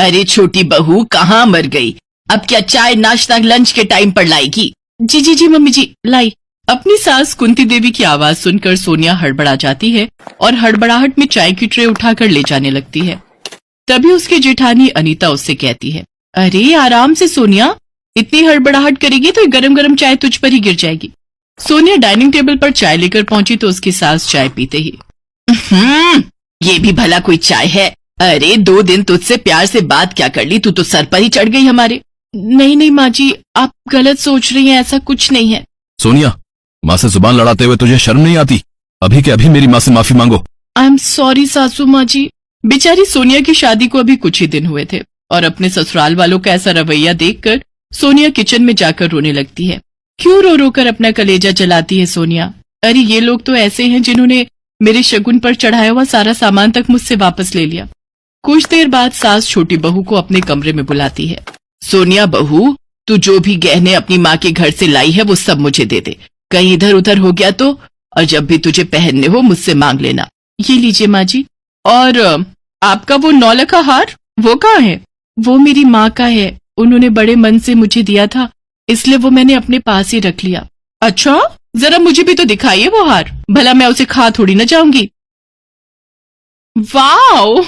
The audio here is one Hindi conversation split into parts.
अरे छोटी बहू कहाँ मर गई? अब क्या चाय नाश्ता लंच के टाइम पर लाएगी? जी जी जी मम्मी जी लाई। अपनी सास कुंती देवी की आवाज सुनकर सोनिया हड़बड़ा जाती है और हड़बड़ाहट में चाय की ट्रे उठाकर ले जाने लगती है। तभी उसकी जेठानी अनीता उससे कहती है, अरे आराम से सोनिया, इतनी हड़बड़ाहट करेगी तो गरम गरम चाय तुझ पर ही गिर जाएगी। सोनिया डाइनिंग टेबल पर चाय लेकर पहुंची तो उसकी सास चाय पीते ही, ये भी भला कोई चाय है? अरे 2 दिन तुझसे प्यार से बात क्या कर ली, तू तो सर पर ही चढ़ गई हमारे। नहीं नहीं माँ जी, आप गलत सोच रही हैं, ऐसा कुछ नहीं है। सोनिया, माँ से जुबान लड़ाते हुए तुझे शर्म नहीं आती? अभी के अभी मेरी माँ से माफी मांगो। आई एम सॉरी सासू माँ जी। बेचारी सोनिया की शादी को अभी कुछ ही दिन हुए थे और अपने ससुराल वालों का ऐसा रवैया देखकर सोनिया किचन में जाकर रोने लगती है। क्यों रो रो कर अपना कलेजा जलाती है सोनिया? अरे ये लोग तो ऐसे हैं जिन्होंने मेरे शगुन पर चढ़ाया हुआ सारा सामान तक मुझसे वापस ले लिया। कुछ देर बाद सास छोटी बहू को अपने कमरे में बुलाती है। सोनिया बहू, तू जो भी गहने अपनी माँ के घर से लाई है वो सब मुझे दे दे। कहीं इधर उधर हो गया तो, और जब भी तुझे पहनने हो मुझसे मांग लेना। ये लीजिए माँ जी। और आपका वो 9 लाख का हार, वो कहाँ है? वो मेरी माँ का है, उन्होंने बड़े मन से मुझे दिया था, इसलिए वो मैंने अपने पास ही रख लिया। अच्छा, जरा मुझे भी तो दिखाइए वो हार, भला मैं उसे खा थोड़ी ना जाऊंगी। वाओ,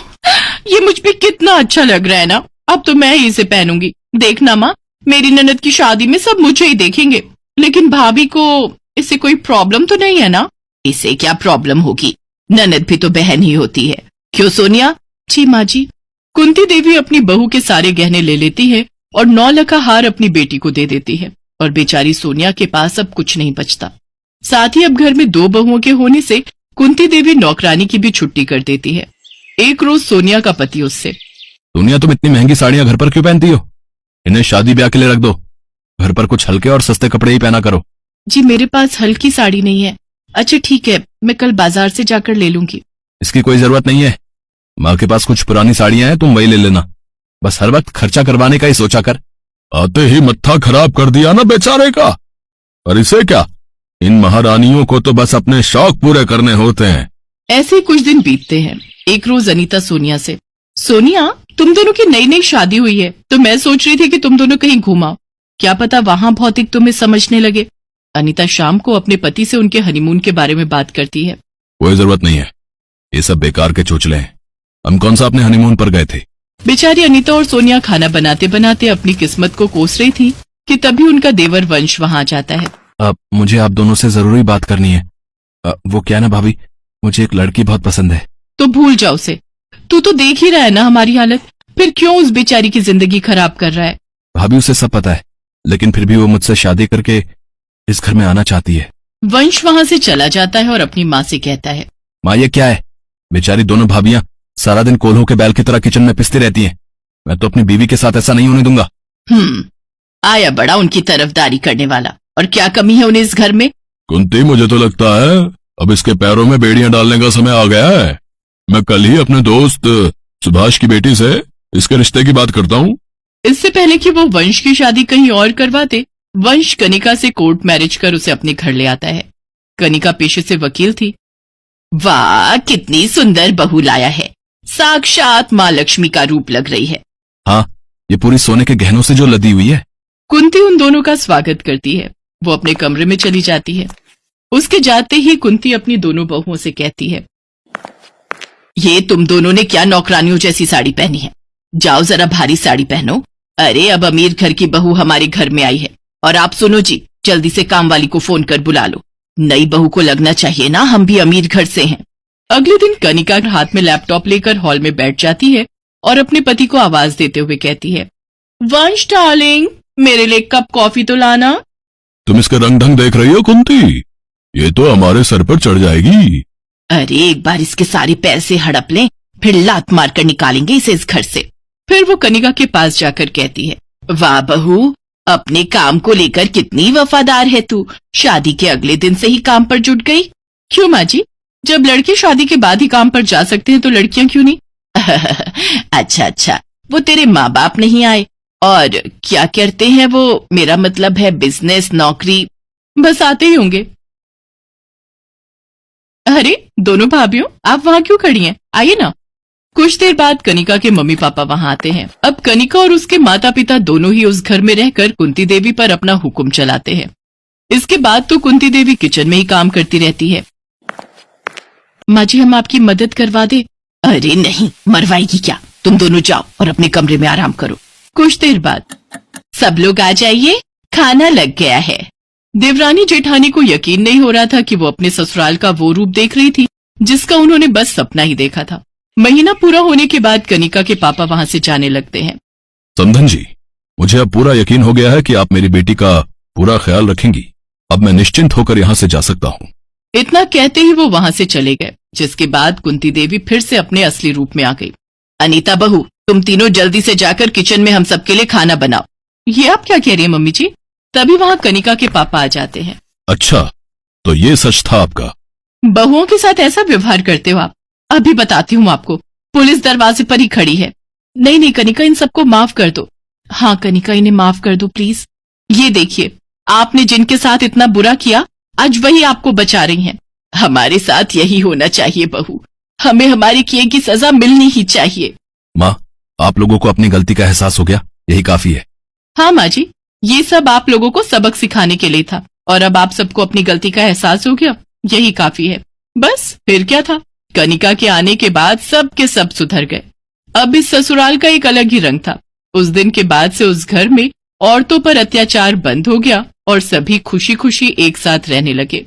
ये मुझ पे कितना अच्छा लग रहा है ना, अब तो मैं ही इसे पहनूंगी। देखना माँ, मेरी ननद की शादी में सब मुझे ही देखेंगे। लेकिन भाभी को इससे कोई प्रॉब्लम तो नहीं है ना? इसे क्या प्रॉब्लम होगी, ननद भी तो बहन ही होती है। क्यों सोनिया? जी माँ जी। कुंती देवी अपनी बहू के सारे गहने ले लेती है और 9 लाख का हार अपनी बेटी को दे देती है और बेचारी सोनिया के पास अब कुछ नहीं बचता। साथ ही अब घर में 2 बहुओं के होने से कुंती देवी नौकरानी की भी छुट्टी कर देती है। एक रोज सोनिया का पति उससे, सोनिया, तुम इतनी महंगी साड़ियां घर पर क्यों पहनती हो? इन्हें शादी ब्याह के लिए रख दो। घर पर कुछ हल्के और सस्ते कपड़े ही पहना करो। जी मेरे पास हल्की साड़ी नहीं है। अच्छा ठीक है, मैं कल बाजार से जाकर ले लूंगी। इसकी कोई जरूरत नहीं है। माँ के पास कुछ पुरानी साड़ियां हैं, तुम वही ले लेना। बस हर वक्त खर्चा करवाने का ही सोचा कर। आते ही मत्था खराब कर दिया ना बेचारे का। और इसे क्या, इन महारानियों को तो बस अपने शौक पूरे करने होते हैं। ऐसे ही कुछ दिन बीतते हैं। एक रोज अनीता सोनिया से, सोनिया, तुम दोनों की नई नई शादी हुई है तो मैं सोच रही थी कि तुम दोनों कहीं घूमाओ, क्या पता वहां भौतिक तुम्हें समझने लगे। अनीता शाम को अपने पति से उनके हनीमून के बारे में बात करती है। कोई जरूरत नहीं है, ये सब बेकार के चोचले हैं। हम कौन सा अपने हनीमून पर गए थे। बेचारी अनीता और सोनिया खाना बनाते बनाते अपनी किस्मत को कोस रही थी कि तभी उनका देवर वंश वहां आ जाता है। मुझे आप दोनों से जरूरी बात करनी है। वो क्या ना भाभी, मुझे एक लड़की बहुत पसंद है। तो भूल जाओ उसे। तू तो देख ही रहा है ना हमारी हालत, फिर क्यों उस बेचारी की जिंदगी खराब कर रहा है? भाभी, उसे सब पता है, लेकिन फिर भी वो मुझसे शादी करके इस घर में आना चाहती है। वंश वहां से चला जाता है और अपनी माँ से कहता है, माँ ये क्या है? बेचारी दोनों भाभियां सारा दिन कोल्हों के बैल की तरह किचन में पिसती रहती हैं। मैं तो अपनी बीवी के साथ ऐसा नहीं होने दूंगा। आया बड़ा उनकी तरफदारी करने वाला, और क्या कमी है उन्हें इस घर में? कुंती, मुझे तो लगता है अब इसके पैरों में बेड़ियां डालने का समय आ गया है। मैं कल ही अपने दोस्त सुभाष की बेटी से इसके रिश्ते की बात करता हूँ। इससे पहले कि वो वंश की शादी कहीं और करवाते, वंश कनिका से कोर्ट मैरिज कर उसे अपने घर ले आता है। कनिका पेशे से वकील थी। वाह, कितनी सुंदर बहू लाया है, साक्षात माँ लक्ष्मी का रूप लग रही है। हाँ, ये पूरी सोने के गहनों से जो लदी हुई है। कुंती उन दोनों का स्वागत करती है। वो अपने कमरे में चली जाती है। उसके जाते ही कुंती अपनी दोनों बहुओं से कहती है, ये तुम दोनों ने क्या नौकरानियों जैसी साड़ी पहनी है? जाओ जरा भारी साड़ी पहनो। अरे अब अमीर घर की बहू हमारे घर में आई है, और आप सुनो जी, जल्दी से काम वाली को फोन कर बुला लो। नई बहू को लगना चाहिए ना हम भी अमीर घर से हैं। अगले दिन कनिका हाथ में लैपटॉप लेकर हॉल में बैठ जाती है और अपने पति को आवाज देते हुए कहती है, वंश डार्लिंग, मेरे लिए कप कॉफी तो लाना। तुम इसका रंग ढंग देख रही हो कुंती? ये तो हमारे सर पर चढ़ जाएगी। अरे एक बार इसके सारे पैसे हड़प लें, फिर लात मार कर निकालेंगे इसे इस घर से। फिर वो कनिका के पास जाकर कहती है, वाह बहू, अपने काम को लेकर कितनी वफादार है तू। शादी के अगले दिन से ही काम पर जुट गई। क्यों माँ जी, जब लड़के शादी के बाद ही काम पर जा सकते हैं तो लड़कियां क्यों नहीं? अच्छा, वो तेरे माँ बाप नहीं आए? और क्या करते हैं वो? मेरा मतलब है बिजनेस, नौकरी। बस आते ही होंगे। अरे दोनों भाभियों, आप वहां क्यों खड़ी हैं? आइए ना। कुछ देर बाद कनिका के मम्मी पापा वहां आते हैं। अब कनिका और उसके माता पिता दोनों ही उस घर में रहकर कुंती देवी पर अपना हुक्म चलाते हैं। इसके बाद तो कुंती देवी किचन में ही काम करती रहती है। माँ जी, हम आपकी मदद करवा दे? अरे नहीं, मरवाएगी क्या, तुम दोनों जाओ और अपने कमरे में आराम करो। कुछ देर बाद सब लोग आ जाइए, खाना लग गया है। देवरानी जेठानी को यकीन नहीं हो रहा था कि वो अपने ससुराल का वो रूप देख रही थी जिसका उन्होंने बस सपना ही देखा था। महीना पूरा होने के बाद कनिका के पापा वहां से जाने लगते हैं। समधन जी, मुझे अब पूरा यकीन हो गया है कि आप मेरी बेटी का पूरा ख्याल रखेंगी। अब मैं निश्चिंत होकर यहाँ से जा सकता हूँ। इतना कहते ही वो वहां से चले गए, जिसके बाद कुंती देवी फिर से अपने असली रूप में आ गई। अनीता बहू, तुम तीनों जल्दी से जाकर किचन में हम सबके लिए खाना बनाओ। ये आप क्या कह रही हैं मम्मी जी? तभी वहां कनिका के पापा आ जाते हैं। अच्छा, तो ये सच था आपका? बहुओं के साथ ऐसा व्यवहार करते हो आप? अभी बताती हूँ आपको। पुलिस दरवाजे पर ही खड़ी है। नहीं नहीं कनिका, इन सबको माफ कर दो। हाँ कनिका, इन्हें माफ कर दो प्लीज। ये देखिए, आपने जिनके साथ इतना बुरा किया, आज वही आपको बचा रही हैं। हमारे साथ यही होना चाहिए बहू, हमें हमारे किए की सजा मिलनी ही चाहिए। माँ, आप लोगों को अपनी गलती का एहसास हो गया, यही काफी है। हाँ माँ जी, ये सब आप लोगों को सबक सिखाने के लिए था, और अब आप सबको अपनी गलती का एहसास हो गया, यही काफी है। बस फिर क्या था, कनिका के आने के बाद सब के सब सुधर गए। अब इस ससुराल का एक अलग ही रंग था। उस दिन के बाद से उस घर में औरतों पर अत्याचार बंद हो गया और सभी खुशी खुशी एक साथ रहने लगे।